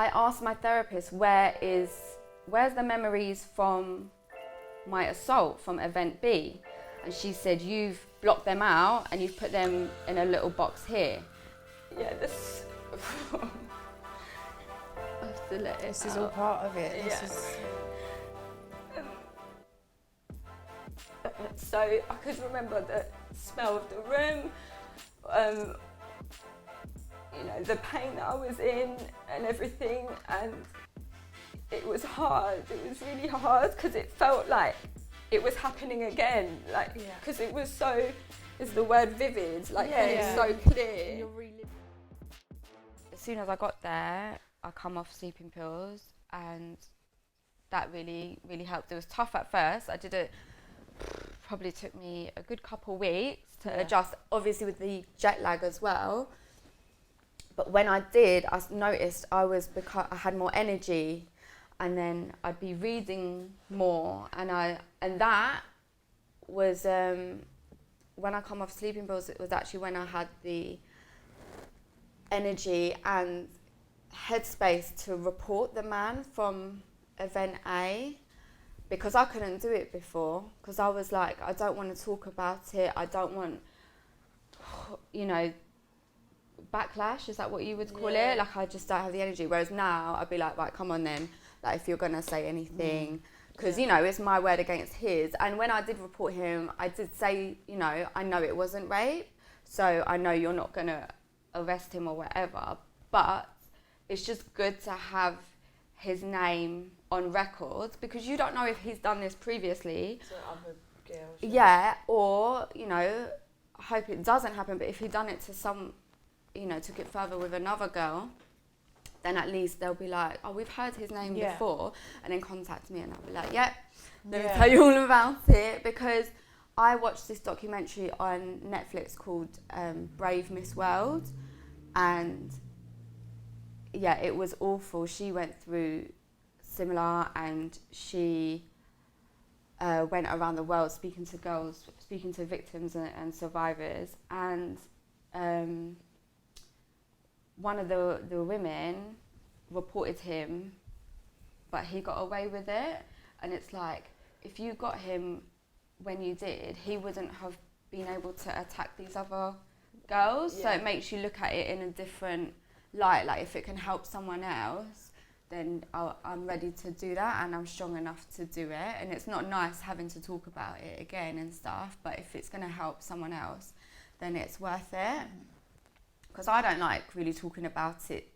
I asked my therapist, where's the memories from my assault, from event B? And she said, you've blocked them out and you've put them in a little box here. Yeah, this... I have to let it This is out. all part of it. Yeah. This is... So I could remember the smell of the room, you know, the pain that I was in and everything, and it was hard. It was really hard because it felt like it was happening again, like, because it was so, is the word vivid, like, and it's so clear. As soon as I got there, I come off sleeping pills, and that really, really helped. It was tough at first. I did it, probably took me a good couple weeks to adjust, obviously with the jet lag as well. But when I did, I noticed I had more energy, and then I'd be reading more, and that was when I come off sleeping pills. It was actually when I had the energy and headspace to report the man from event A, because I couldn't do it before, because I was like, I don't want to talk about it, I don't want, you know, backlash, is that what you would call it? Like, I just don't have the energy. Whereas now I'd be like, right, come on then, like, if you're gonna say anything, because you know, it's my word against his. And when I did report him, I did say, you know, I know it wasn't rape, so I know you're not gonna arrest him or whatever, but it's just good to have his name on record, because you don't know if he's done this previously. To other girls. Yeah, or, you know, I hope it doesn't happen, but if he'd done it to some, you know, took it further with another girl, then at least they'll be like, oh, we've heard his name before, and then contact me, and I'll be like, yep, let me tell you all about it. Because I watched this documentary on Netflix called Brave Miss World, and yeah, it was awful. She went through similar, and she went around the world speaking to girls, speaking to victims and survivors, and one of the women reported him, but he got away with it. And it's like, if you got him when you did, he wouldn't have been able to attack these other girls. So it makes you look at it in a different light. Like, if it can help someone else, then I'm ready to do that, and I'm strong enough to do it. And it's not nice having to talk about it again and stuff, but if it's going to help someone else, then it's worth it. Because I don't like really talking about it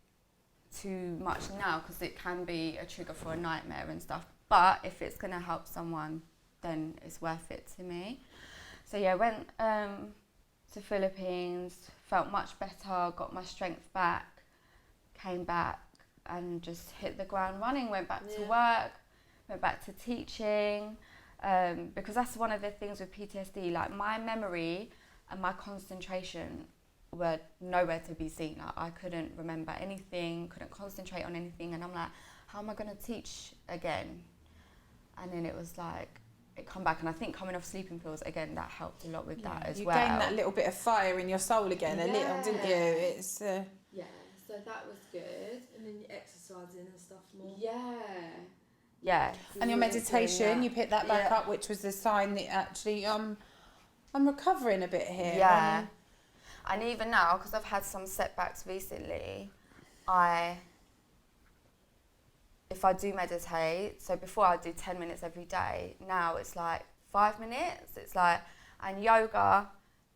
too much now, because it can be a trigger for a nightmare and stuff. But if it's going to help someone, then it's worth it to me. So yeah, went to Philippines, felt much better, got my strength back, came back and just hit the ground running, went back to work, went back to teaching, because that's one of the things with PTSD, like my memory and my concentration were nowhere to be seen. Like, I couldn't remember anything, couldn't concentrate on anything, and I'm like, how am I going to teach again? And then it was like, it come back, and I think coming off sleeping pills, again, that helped a lot with that as well. You gained that little bit of fire in your soul again, a little, didn't you? It's yeah, so that was good. And then you're exercising and stuff more. Yeah. And your meditation, you picked that back up, which was a sign that actually I'm recovering a bit here. Yeah. And even now, because I've had some setbacks recently, if I do meditate, so before I do 10 minutes every day, now it's like 5 minutes. It's like, and yoga,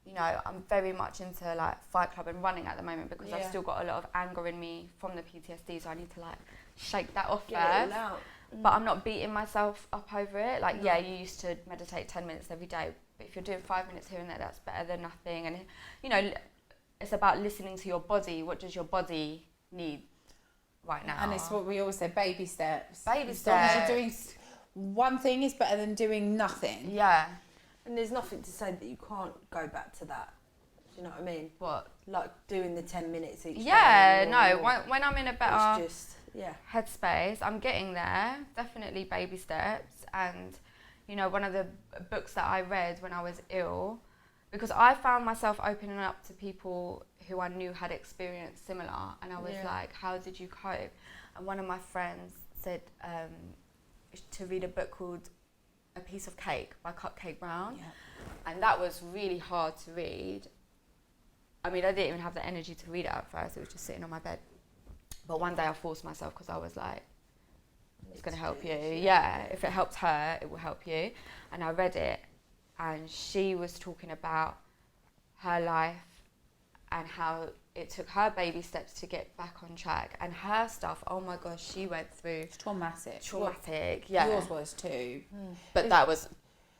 you know, I'm very much into like Fight Club and running at the moment, because I've still got a lot of anger in me from the PTSD, so I need to like shake that off Get first. it all out. But I'm not beating myself up over it. Like, yeah, you used to meditate 10 minutes every day, but if you're doing 5 minutes here and there, that's better than nothing. And, you know, it's about listening to your body. What does your body need right now? And it's what we always say, baby steps. Baby as long as steps. you're doing one thing is better than doing nothing. Yeah. And there's nothing to say that you can't go back to that. Do you know what I mean? What? Like doing the 10 minutes each day. Yeah, or when I'm in a better it's just, headspace, I'm getting there. Definitely baby steps. And, you know, one of the books that I read when I was ill, because I found myself opening up to people who I knew had experienced similar, and I was like, how did you cope? And one of my friends said to read a book called A Piece of Cake by Cupcake Brown, and that was really hard to read. I mean, I didn't even have the energy to read it at first, it was just sitting on my bed. But one day I forced myself because I was like, it's going to help you. Yeah, if it helps her, it will help you. And I read it, and she was talking about her life and how it took her baby steps to get back on track. And her stuff, oh my gosh, she went through... It's traumatic. Yours was too. But that was,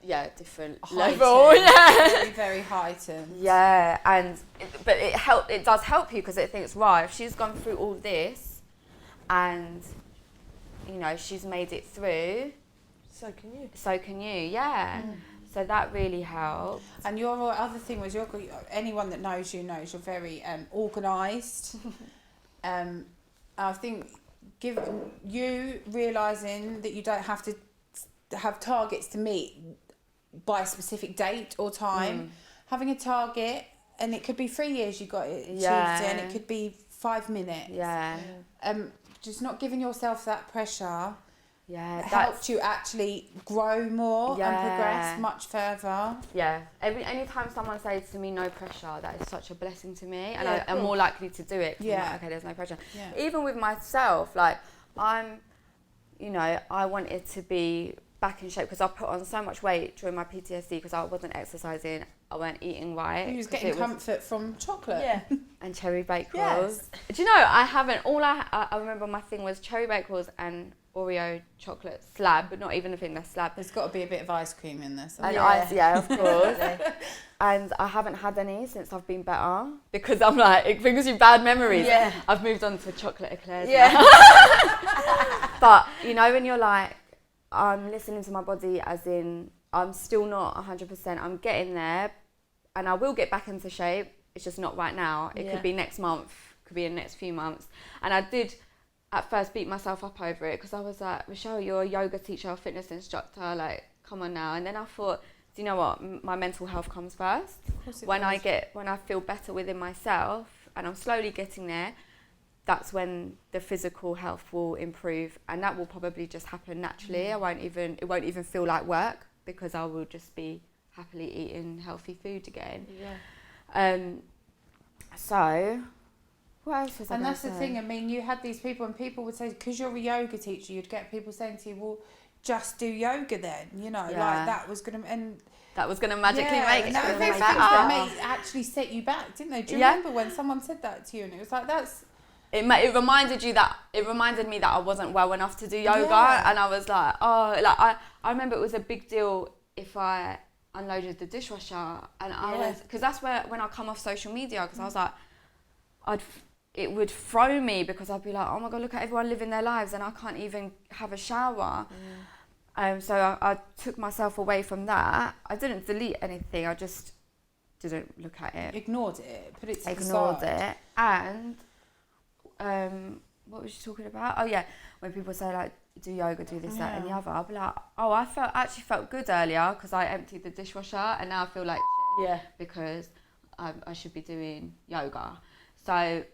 different heightened, level. Very, very heightened. Yeah, but it does help you, because it thinks, right, if she's gone through all this and, she's made it through... So can you. So can you, yeah. So that really helped. And your other thing was, anyone that knows you knows you're very organised. I think you realising that you don't have to have targets to meet by a specific date or time. Having a target, and it could be 3 years you got it achieved, and it could be 5 minutes. Yeah. Just not giving yourself that pressure. Yeah, helped you actually grow more and progress much further. Yeah. Anytime someone says to me, no pressure, that is such a blessing to me, and I'm more likely to do it. Yeah. I'm like, okay, there's no pressure. Yeah. Even with myself, like I wanted to be back in shape because I put on so much weight during my PTSD because I wasn't exercising, I weren't eating right. You was getting comfort from chocolate. Yeah. And cherry baked rolls. Do you know, I remember my thing was cherry baked rolls and Oreo chocolate slab, but not even a thing that's slab. There's got to be a bit of ice cream in there. And ice, of course. And I haven't had any since I've been better because I'm like, it brings you bad memories. Yeah. I've moved on to chocolate eclairs. Yeah. But when you're like, I'm listening to my body, as in I'm still not 100%. I'm getting there, and I will get back into shape. It's just not right now. It could be next month. Could be in the next few months. And I did at first beat myself up over it because I was like, Michelle, you're a yoga teacher, a fitness instructor, like, come on now. And then I thought, do you know what? My mental health comes first. When I feel better within myself, and I'm slowly getting there, that's when the physical health will improve, and that will probably just happen naturally. It won't even feel like work because I will just be happily eating healthy food again. Yeah. So what else was I? And that's the thing. I mean, you had these people, and people would say, because you're a yoga teacher, you'd get people saying to you, "Well, just do yoga then." Like that was gonna magically make it better. That actually set you back, didn't they? Do you remember when someone said that to you, and it was like that's. It reminded me that I wasn't well enough to do yoga, and I was like, I remember it was a big deal if I unloaded the dishwasher, and I was, because that's when I come off social media, because I was like, it would throw me because I'd be like, oh my God, look at everyone living their lives and I can't even have a shower. So I took myself away from that. I didn't delete anything, I just didn't look at it. Ignored it, put it to the side. Ignored it, and what was you talking about? Oh yeah, when people say like, do yoga, do this, that and the other, I'll be like, oh, I actually felt good earlier because I emptied the dishwasher, and now I feel like shit because I should be doing yoga. So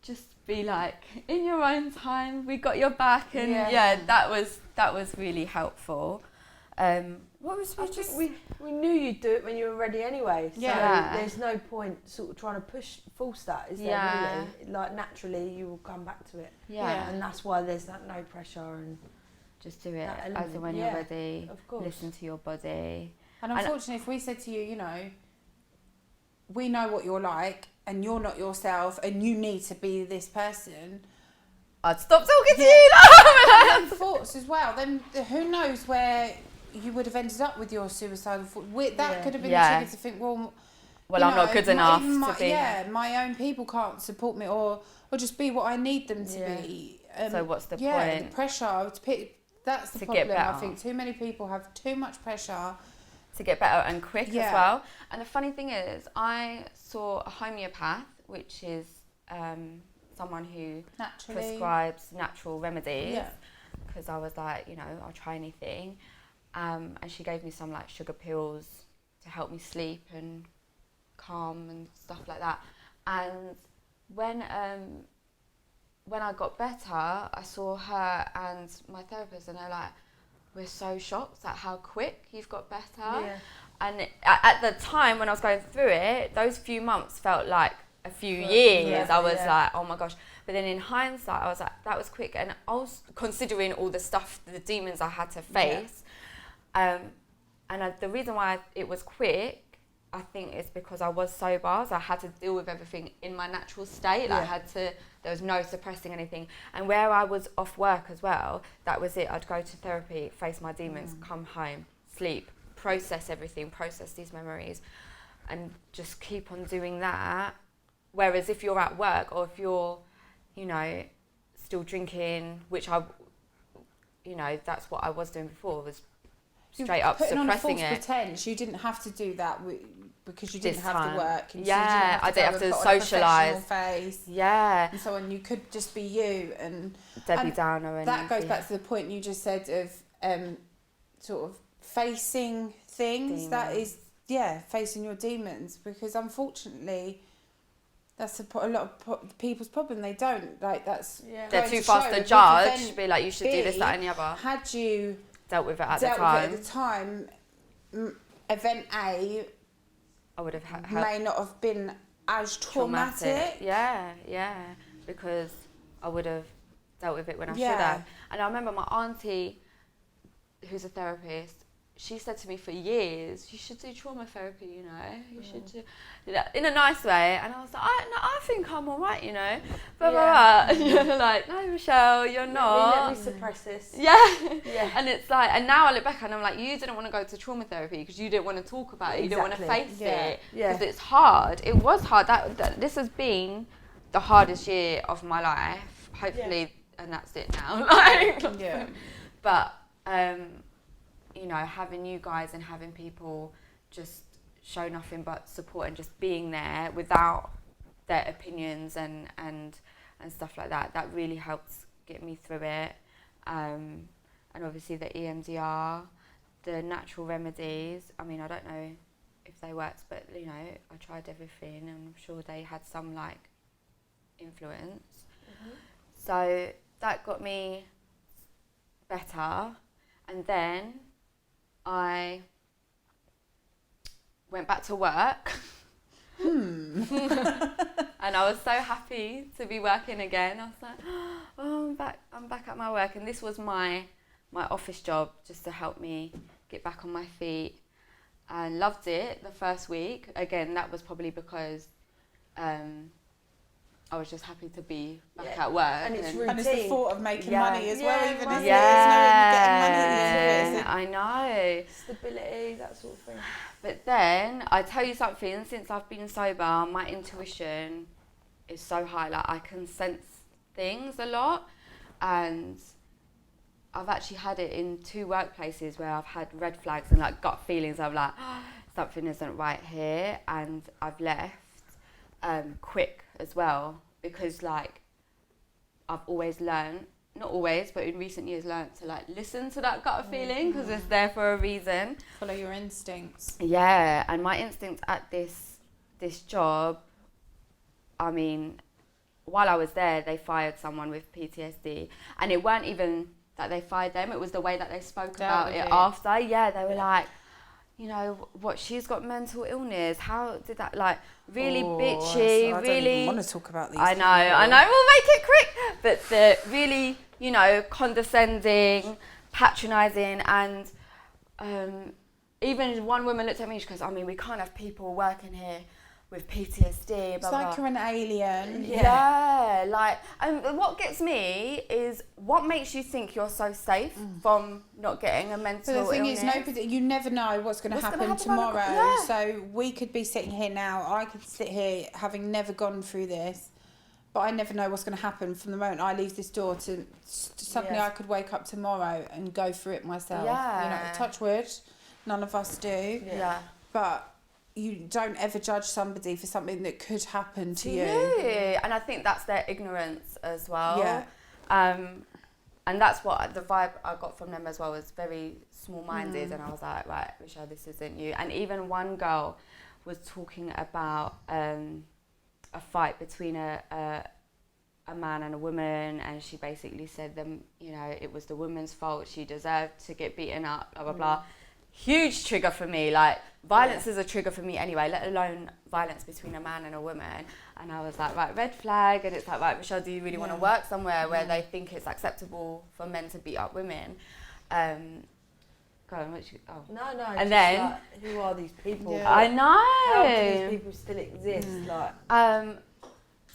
just be like, in your own time, we got your back, and that was really helpful. We knew you'd do it when you were ready anyway. So there's no point sort of trying to force that, is there really? Like naturally you will come back to it. Yeah. And that's why there's that no pressure, and just do it as and when you're ready. Of course. Listen to your body. And unfortunately, if we said to you, we know what you're like and you're not yourself and you need to be this person, I'd stop talking to you. And thoughts as well. Then who knows where you would have ended up with your suicidal thoughts. That could have been a trigger to think, well, I'm not good enough to be. Yeah, my own people can't support me or just be what I need them to be. So what's the point? Yeah, the pressure to pick. That's the problem. I think too many people have too much pressure to get better and quick as well. And the funny thing is, I saw a homeopath, which is someone who prescribes natural remedies. Because I was like, I'll try anything. And she gave me some like sugar pills to help me sleep and calm and stuff like that. And when I got better, I saw her and my therapist, and they're like, we're so shocked at how quick you've got better. Yeah. And at the time when I was going through it, those few months felt like a few years. I was like, oh my gosh. But then in hindsight, I was like, that was quick. And I was considering all the stuff, the demons I had to face. The reason why it was quick, I think, is because I was sober. So I had to deal with everything in my natural state. There was no suppressing anything. And where I was off work as well, that was it. I'd go to therapy, face my demons, come home, sleep, process everything, process these memories, and just keep on doing that. Whereas if you're at work, or if you're, still drinking, which that's what I was doing before, was straight up putting suppressing on a false pretense. You didn't have to do that because you didn't have to work. And I didn't have to socialise. Yeah. And so on. You could just be you. And Debbie Downer. And that goes back to the point you just said of sort of facing things. Demons. That is, facing your demons. Because unfortunately, that's a lot of people's problem. They don't. Like, that's... Yeah. They're too fast to judge. Be like, you should do this, that and the other. Had you... dealt with it at the time, event A, I would have may not have been as traumatic. Yeah, because I would have dealt with it when I should have. And I remember my auntie, who's a therapist, she said to me for years, you should do trauma therapy, you should do that in a nice way. And I was like, I think I'm all right, blah, blah, blah. And you're like, no, Michelle, you're not. Let me suppress this. Yeah. And it's like, and now I look back and I'm like, you didn't want to go to trauma therapy because you didn't want to talk about it. You didn't want to face it. Because it's hard. It was hard. This has been the hardest year of my life. Hopefully, and that's it now. But, having you guys and having people just show nothing but support and just being there without their opinions and stuff like that, that really helps get me through it. And obviously the EMDR, the natural remedies, I mean, I don't know if they worked, but, I tried everything and I'm sure they had some, influence. Mm-hmm. So that got me better. And then I went back to work. And I was so happy to be working again. I was like, oh, I'm back at my work. And this was my office job, just to help me get back on my feet. And loved it the first week. Again, that was probably because I was just happy to be back at work. And it's routine. And it's the thought of making money as well, even if there's no getting money. I know. Stability, that sort of thing. But then, I tell you something, since I've been sober, my intuition is so high. Like, I can sense things a lot. And I've actually had it in 2 workplaces where I've had red flags and gut feelings. I'm like, something isn't right here. And I've left quick as well, because I've always learned, not always, but in recent years learned to listen to that gut feeling, because it's there for a reason. Follow your instincts. Yeah, and my instincts at this job, I mean, while I was there, they fired someone with PTSD, and it weren't even that they fired them, it was the way that they spoke about it after. Yeah, they were like, what, she's got mental illness, how did that, really bitchy, I really... don't even want to talk about these I know, we'll make it quick, but the really, condescending, patronising, and even one woman looked at me, she goes, I mean, we can't have people working here with PTSD, it's like you're an alien. And what gets me is, what makes you think you're so safe from not getting a mental illness? But the thing is, you never know what's going to happen tomorrow. So we could be sitting here now, I could sit here having never gone through this, but I never know what's going to happen from the moment I leave this door to suddenly I could wake up tomorrow and go through it myself. Touch wood, none of us do. But you don't ever judge somebody for something that could happen to you. And I think that's their ignorance as well. and that's what the vibe I got from them as well, was very small-minded. And I was like, right, Michelle, this isn't you. And even one girl was talking about a fight between a man and a woman, and she basically said them, you know, it was the woman's fault, she deserved to get beaten up, blah blah blah. Huge trigger for me. Like, violence is a trigger for me anyway, let alone violence between a man and a woman. And I was like, right, red flag. And it's like, right, Michelle, do you really want to work somewhere where they think it's acceptable for men to beat up women? Go on, No. And then, like, who are these people? Yeah. I know. How do these people still exist? Like,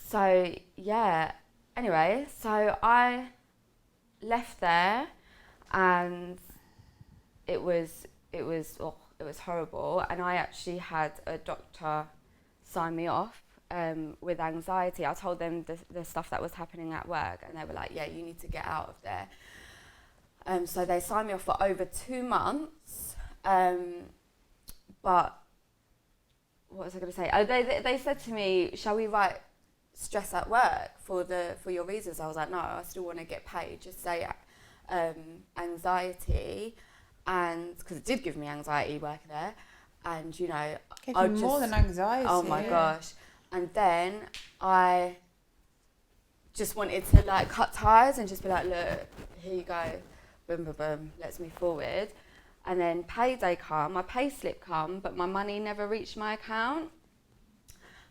So yeah. Anyway, so I left there, and it was horrible. And I actually had a doctor sign me off with anxiety. I told them the stuff that was happening at work, and they were like, "Yeah, you need to get out of there." So they signed me off for over 2 months. But what was I going to say? They said to me, "Shall we write stress at work for your reasons?" I was like, "No, I still want to get paid. Just say anxiety." And because it did give me anxiety working there, and you know, Give you more than anxiety. Oh my gosh! And then I just wanted to like cut ties and just be like, "Look, here you go, boom, boom, boom. Let's move forward." And then payday come, my pay slip come, but my money never reached my account.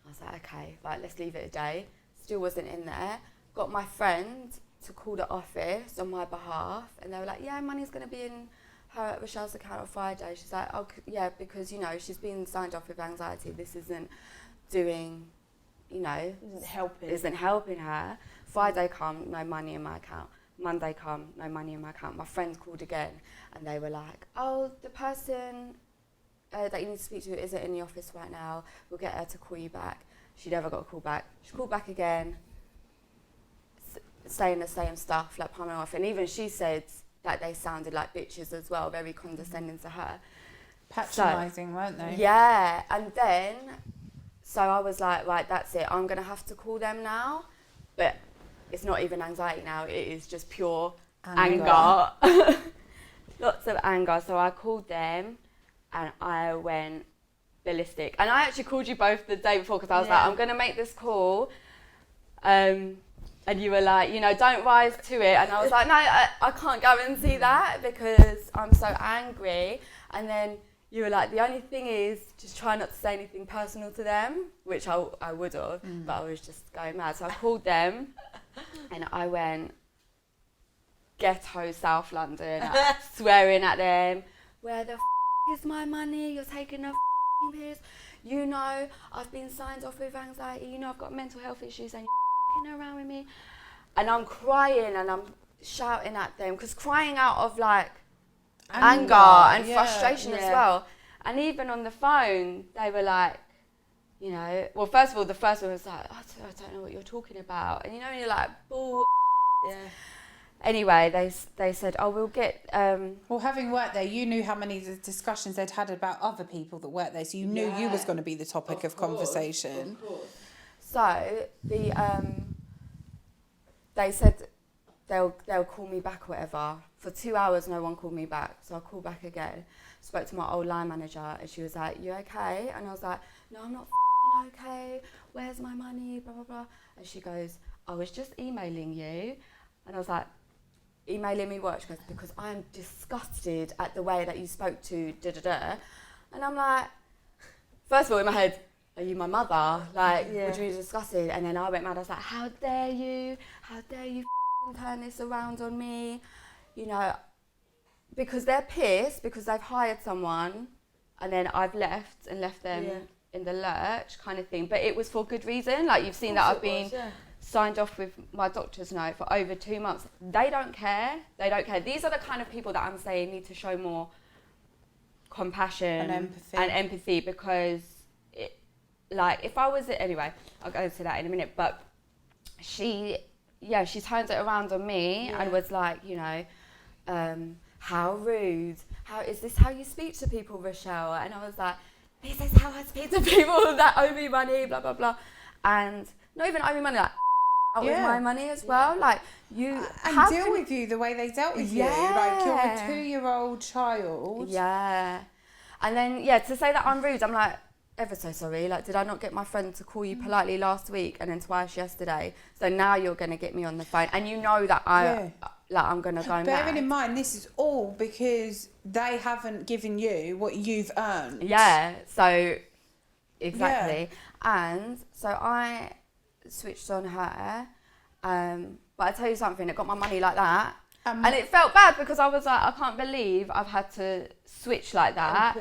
I was like, okay, right, let's leave it a day. Still wasn't in there. Got my friend to call the office on my behalf, and they were like, "Yeah, money's going to be in Rochelle's account on Friday." She's like, "Oh, yeah, because, you know, she's been signed off with anxiety. This isn't doing, you know, isn't helping her." Friday come, no money in my account. Monday come, no money in my account. My friends called again, and they were like, "Oh, the person that you need to speak to isn't in the office right now. We'll get her to call you back." She never got a call back. She called back again, saying the same stuff, like palming off. And even she said that they sounded like bitches as well, very condescending to her. Patronising, weren't they? Yeah, and then, so I was like, right, that's it. I'm going to have to call them now. But it's not even anxiety now. It is just pure anger. Lots of anger. So I called them, and I went ballistic. And I actually called you both the day before, because I was like, I'm going to make this call. And you were like, you know, don't rise to it. And I was like, no, I can't guarantee that because I'm so angry. And then you were like, the only thing is just try not to say anything personal to them, which I would have, but I was just going mad. So I called them and I went ghetto South London, swearing at them. "Where the is my money? You're taking a piss. You know, I've been signed off with anxiety. You know, I've got mental health issues and you're around with me." And I'm crying and I'm shouting at them, because crying out of like anger and frustration as well. And even on the phone, they were like, you know, well, first of all, the first one was like, I don't know what you're talking about. And you know, you're like, bull. Yeah. Anyway, they said, "Oh, we'll get..." Well, having worked there, you knew how many discussions they'd had about other people that worked there, so you knew you was going to be the topic of conversation. Of course. So they said they'll call me back or whatever. For 2 hours, no one called me back. So I called back again, spoke to my old line manager, and she was like, "You okay?" And I was like, "No, I'm not okay. Where's my money? Blah, blah, blah." And she goes, "I was just emailing you." And I was like, "Emailing me what?" She goes, "Because I'm disgusted at the way that you spoke to da-da-da." And I'm like, first of all, in my head, are you my mother? Like, would you be disgusted? And then I went mad. I was like, how dare you turn this around on me? You know, because they're pissed because they've hired someone and then I've left them in the lurch kind of thing. But it was for good reason. Like, you've seen that I've been signed off with my doctor's note for over 2 months. They don't care. These are the kind of people that I'm saying need to show more compassion and empathy because, if I was... Anyway, I'll go into that in a minute. But she turned it around on me and was like, you know, how rude. Is this how you speak to people, Rochelle? And I was like, this is how I speak to people that owe me money, blah, blah, blah. And not even owe me money, like, out with my money as well. Like, you and deal with you the way they dealt with you. Like, you're a 2-year-old child. Yeah. And then, to say that I'm rude, I'm like, ever so sorry. Like, did I not get my friend to call you politely last week and then twice yesterday? So now you're going to get me on the phone. And you know that I'm going to go mad. Bearing in mind, this is all because they haven't given you what you've earned. Yeah. So, exactly. Yeah. And so I switched on her. But I tell you something, it got my money like that. And it felt bad because I was like, I can't believe I've had to switch like that.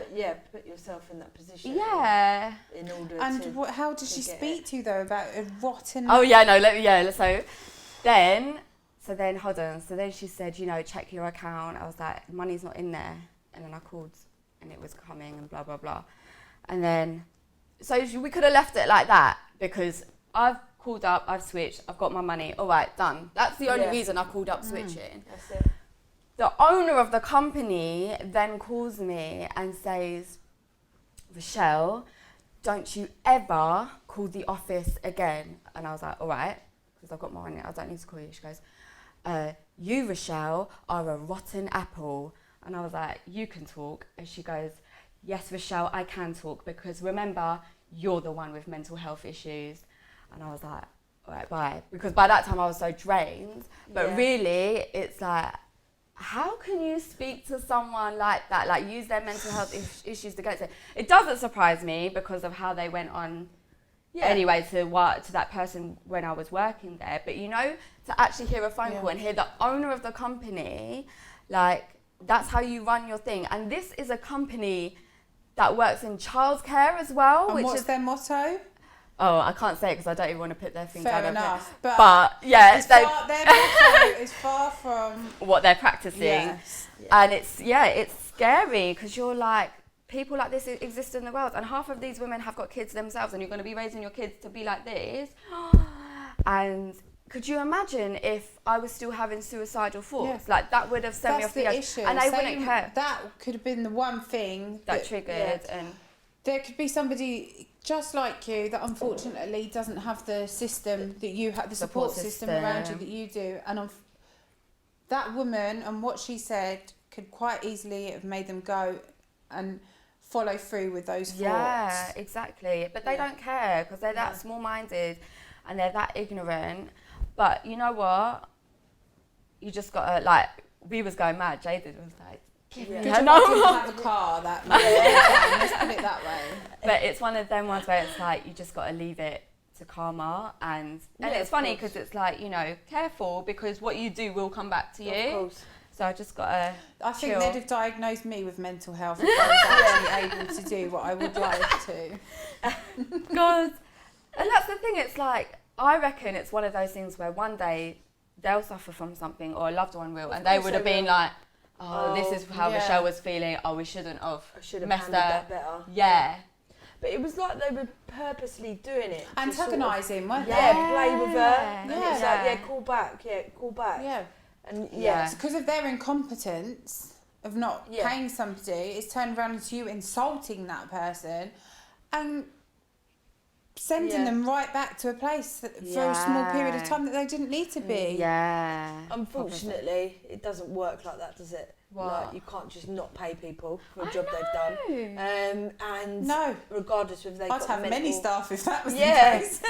Put yourself in that position. Yeah. In order how did she speak to you though about a rotten... Oh yeah, no, so then, hold on. So then she said, check your account. I was like, the money's not in there. And then I called and it was coming and blah, blah, blah. And then, so we could have left it like that because I've called up, I've switched, I've got my money, all right, done. That's the only reason I called up switching. That's it. The owner of the company then calls me and says, Rochelle, don't you ever call the office again. And I was like, all right, because I've got my money, I don't need to call you. She goes, you, Rochelle, are a rotten apple. And I was like, you can talk. And she goes, yes, Rochelle, I can talk because remember, you're the one with mental health issues. And I was like, all right, bye. Because by that time I was so drained. But really, it's like, how can you speak to someone like that? Like, use their mental health issues against it. It doesn't surprise me because of how they went on anyway to that person when I was working there. But, to actually hear a phone call and hear the owner of the company, like, that's how you run your thing. And this is a company that works in childcare as well. And what's their motto? Oh, I can't say it because I don't even want to put their thing down. Fair enough. But yeah, their motto is far from what they're practicing. Yes. And it's scary because you're like, people like this exist in the world, and half of these women have got kids themselves, and you're going to be raising your kids to be like this. And could you imagine if I was still having suicidal thoughts? Yeah. Like, that would have sent me off the edge, and I wouldn't care. That could have been the one thing that triggered, and there could be somebody just like you that unfortunately doesn't have the system that you have, the support system around you that you do, and that woman and what she said could quite easily have made them go and follow through with those thoughts. Yeah, exactly. But they don't care because they're that small-minded and they're that ignorant. But you know what? You just gotta, like, we was going mad. Jaded was like, Good job I didn't have a car that time. Let's put it that way. But it's one of them ones where it's like, you just gotta leave it to karma, and it's funny because it's like, careful because what you do will come back to you. Of course. So I just gotta I think they'd have diagnosed me with mental health if I was actually able to do what I would like to. God. And that's the thing, it's like, I reckon it's one of those things where one day they'll suffer from something, or a loved one will, and they would have been like, this is how Rochelle was feeling, we shouldn't have messed her. That better. Yeah. But it was like they were purposely doing it. Antagonising, weren't they? Yeah, play with her. And it's like, call back. Yeah. And it's because of their incompetence of not paying somebody, it's turned around into you insulting that person and sending them right back to a place for a small period of time that they didn't need to be. Yeah. Unfortunately, it doesn't work like that, does it? What? Like, you can't just not pay people for a job they've done. And no, regardless of they've I'd got have mental... many staff if that was the case.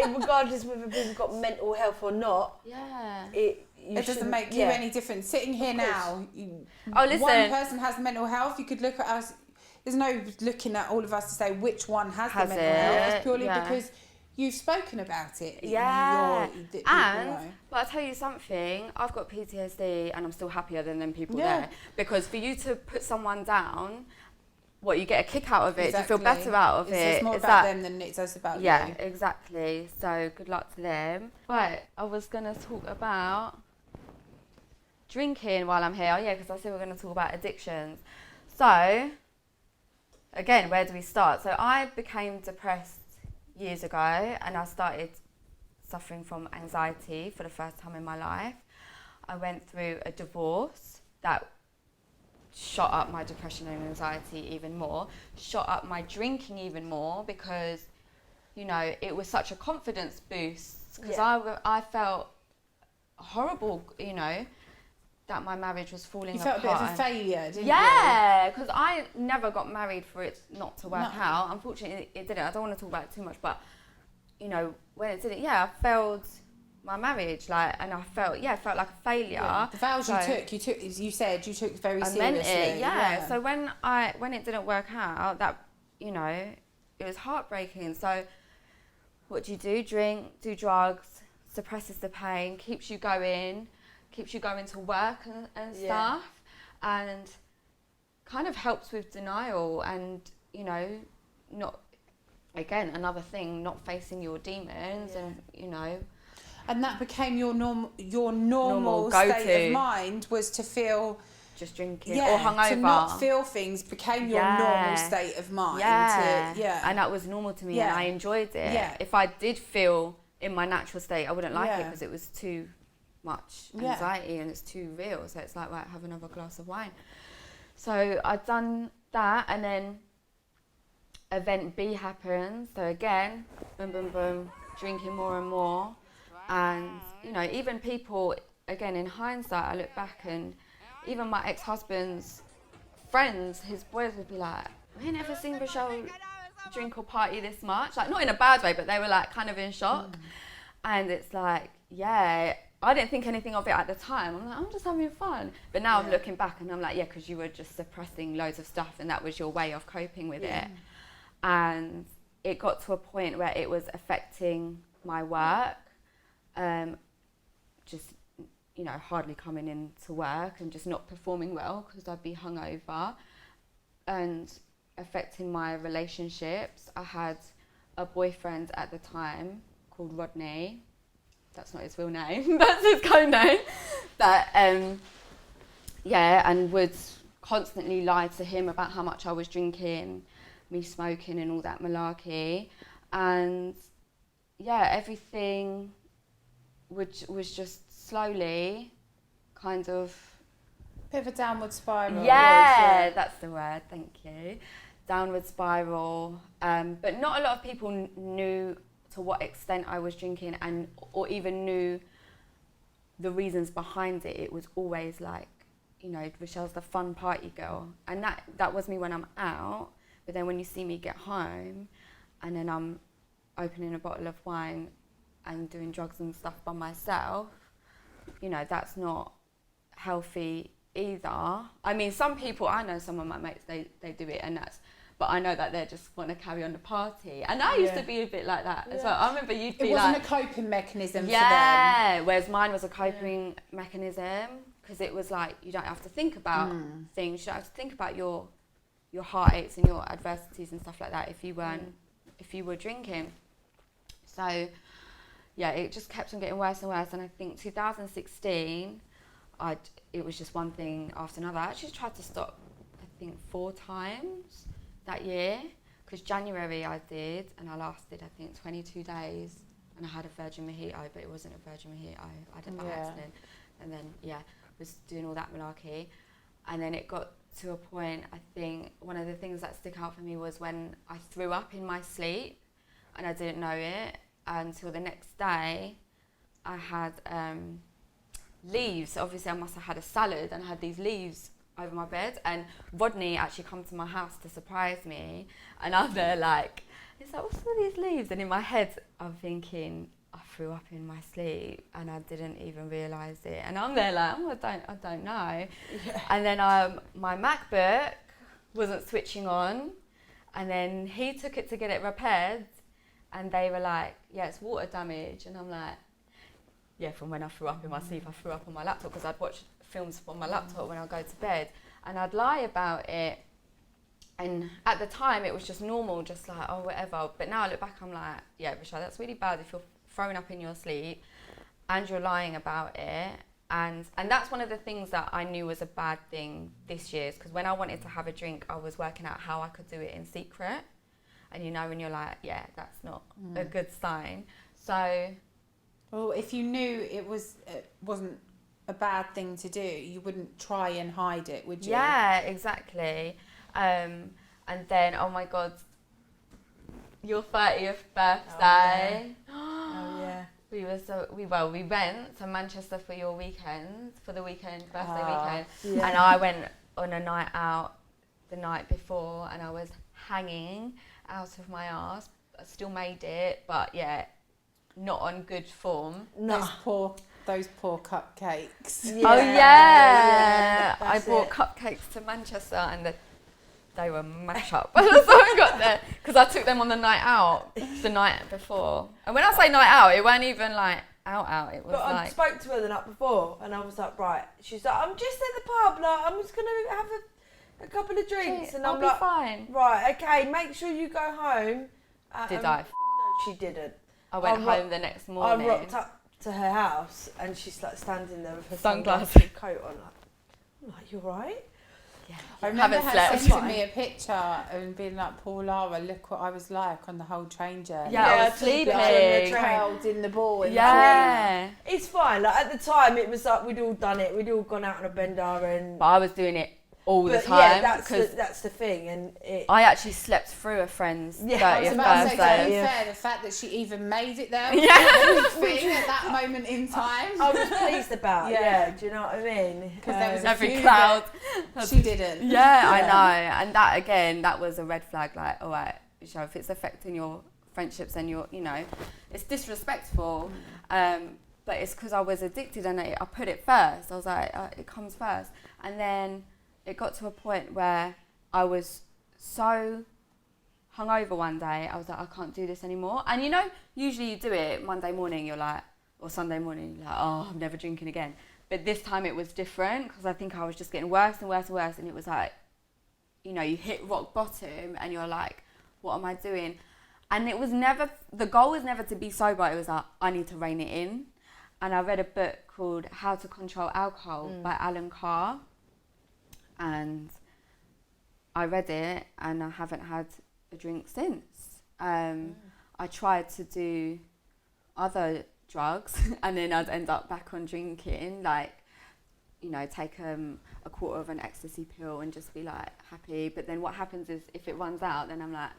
Regardless whether people got mental health or not. Yeah. It doesn't make you any difference. Sitting here now, listen. One person has mental health. You could look at us. There's no looking at all of us to say which one has the mental health. It's purely because you've spoken about it. Yeah. But I'll tell you something. I've got PTSD and I'm still happier than them people there. Because for you to put someone down, you get a kick out of it. You feel better out of it. It's more about them than it does about you. Yeah, exactly. So good luck to them. Right, I was going to talk about drinking while I'm here. Oh yeah, because I said we're going to talk about addictions. So, again, where do we start? So I became depressed years ago and I started suffering from anxiety for the first time in my life. I went through a divorce that shot up my depression and anxiety even more, shot up my drinking even more because, it was such a confidence boost because I felt horrible, you know, that my marriage was falling apart. You felt a bit of a failure, didn't you? Yeah, because I never got married for it not to work out. Unfortunately, it didn't. I don't want to talk about it too much, but, you know, when it didn't, I failed my marriage, like, and I felt like a failure. Yeah. The vows you said you took very seriously. I meant it, So when it didn't work out, that, you know, it was heartbreaking. So what do? Drink, do drugs, suppresses the pain, keeps you going to work and stuff, and kind of helps with denial and, you know, not, again, another thing, not facing your demons and, you know. And that became your normal state of mind, was to feel just drinking or hungover. To not feel things became your normal state of mind. And that was normal to me, and I enjoyed it. Yeah. If I did feel in my natural state, I wouldn't like it because it was too much anxiety and it's too real. So it's like, right, have another glass of wine. So I'd done that, and then event B happens. So again, boom, boom, boom, drinking more and more. And, you know, even people, again, in hindsight, I look back, and even my ex-husband's friends, his boys would be like, I ain't never seen Rochelle drink or party this much. Like, not in a bad way, but they were like kind of in shock. And it's like, I didn't think anything of it at the time. I'm like, I'm just having fun. But now I'm looking back and I'm like, because you were just suppressing loads of stuff and that was your way of coping with it. And it got to a point where it was affecting my work. Just, you know, hardly coming into work and just not performing well because I'd be hungover, and affecting my relationships. I had a boyfriend at the time called Rodney. That's not his real name. That's his code name. That, and would constantly lie to him about how much I was drinking, me smoking and all that malarkey. And everything which was just slowly kind of... Bit of a downward spiral. Yeah, that's the word, thank you. Downward spiral. But not a lot of people knew to what extent I was drinking, or even knew the reasons behind it. It was always like, you know, Rochelle's the fun party girl. And that was me when I'm out. But then when you see me get home, and then I'm opening a bottle of wine and doing drugs and stuff by myself, you know, that's not healthy either. I mean, some people, I know some of my mates, they do it, but I know that they just want to carry on the party. And I used to be a bit like that as well. I remember you'd be like... It wasn't a coping mechanism for them. Yeah, whereas mine was a coping mechanism, because it was like, you don't have to think about things, you don't have to think about your heartaches and your adversities and stuff like that if you were drinking. So... it just kept on getting worse and worse, and I think 2016, it was just one thing after another. I actually tried to stop, I think, 4 times that year, because January I did, and I lasted, I think, 22 days, and I had a virgin mojito, but it wasn't a virgin mojito. I did it by accident, and then, was doing all that malarkey, and then it got to a point, I think, one of the things that stick out for me was when I threw up in my sleep, and I didn't know it, until the next day. I had leaves. Obviously I must have had a salad, and I had these leaves over my bed, and Rodney actually come to my house to surprise me, and I'm there like, he's like, what's all these leaves? And in my head I'm thinking, I threw up in my sleep and I didn't even realise it, and I'm there like, I don't know. And then my MacBook wasn't switching on, and then he took it to get it repaired, and they were like, it's water damage. And I'm like, from when I threw up in my sleep, I threw up on my laptop, because I'd watch films on my laptop when I go to bed, and I'd lie about it. And at the time, it was just normal, just like, oh, whatever. But now I look back, I'm like, Rochelle, that's really bad if you're throwing up in your sleep and you're lying about it. And that's one of the things that I knew was a bad thing this year, because when I wanted to have a drink, I was working out how I could do it in secret. And you know, when you're like, that's not a good sign. So... Well, if you knew it wasn't a bad thing to do, you wouldn't try and hide it, would you? Yeah, exactly. And then, oh my God, your 30th birthday. We went to Manchester for your weekend, for the weekend, birthday weekend. Yeah. And I went on a night out the night before and I was hanging out of my arse. I still made it, but yeah, not on good form. No. Those poor cupcakes. Yeah. Oh yeah, I brought cupcakes to Manchester and they were mash up. So I got there because I took them on the night out the night before. And when I say night out, it weren't even like out. It was but like. I spoke to her the night before, and I was like, right. She's like, I'm just at the pub. Like, I'm just gonna have a couple of drinks, and I'll I'm be like, fine. Right, okay. Make sure you go home. Did I? No, she didn't. I went home the next morning. I rocked up to her house, and she's like standing there with her sunglasses and coat on. I'm like, you alright? Yeah. I remember haven't her slept. sending me a picture and being like, poor Lara, look what I was like on the whole train journey. Yeah, I was sleeping. Trailed in the ball. Yeah. It's fine. Like at the time, it was like we'd all done it. We'd all gone out on a bender and. But I was doing it all the time. Yeah, that's the thing, and I actually slept through a friend's 30th I was about to say, to be birthday. fair, the fact that she even made it there was a big thing at that moment in time. I was pleased about. Yeah, do you know what I mean? Because there was every cloud. She didn't. Yeah, I know. And that again, that was a red flag. Like, all right, if it's affecting your friendships and it's disrespectful. But it's because I was addicted and I put it first. I was like, it comes first, and then. It got to a point where I was so hungover one day, I was like, I can't do this anymore. And usually you do it Monday morning, you're like, or Sunday morning, you're like, oh, I'm never drinking again. But this time it was different because I think I was just getting worse and worse and worse. And it was like, you hit rock bottom and you're like, what am I doing? And it was the goal was never to be sober. It was like, I need to rein it in. And I read a book called How to Control Alcohol by Alan Carr. And I read it and I haven't had a drink since. I tried to do other drugs and then I'd end up back on drinking, like, take a quarter of an ecstasy pill and just be like happy. But then what happens is if it runs out, then I'm like,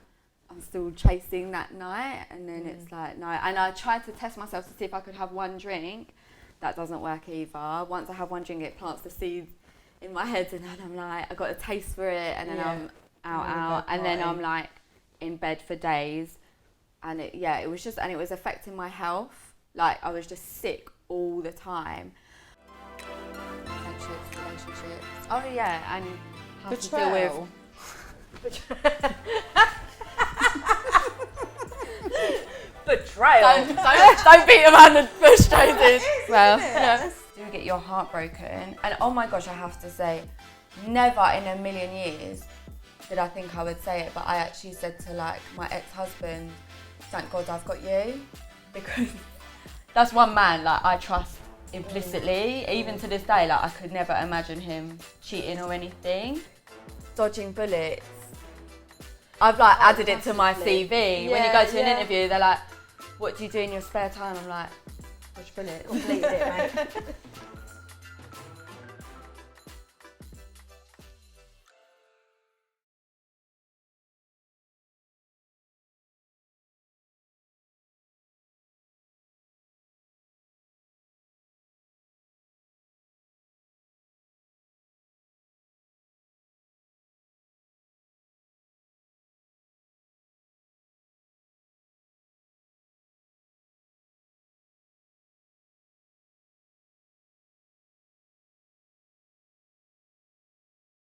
I'm still chasing that night. And then it's like, no. And I tried to test myself to see if I could have one drink. That doesn't work either. Once I have one drink, it plants the seeds in my head, and then I'm like, I got a taste for it, and then I'm out, and then I'm like in bed for days, and it was affecting my health. Like I was just sick all the time. Relationships. Oh yeah, and have betrayal. To deal with betrayal. Don't beat around the bush, Joseph. Well, yes. Do get your heart broken, and oh my gosh, I have to say, never in a million years did I think I would say it, but I actually said to like my ex-husband, thank God I've got you, because that's one man like I trust implicitly. Even to this day, like I could never imagine him cheating or anything. Dodging bullets, I've like added it to my CV. When you go to an interview, they're like, what do you do in your spare time? I'm like, dodge bullets. Completed it, mate.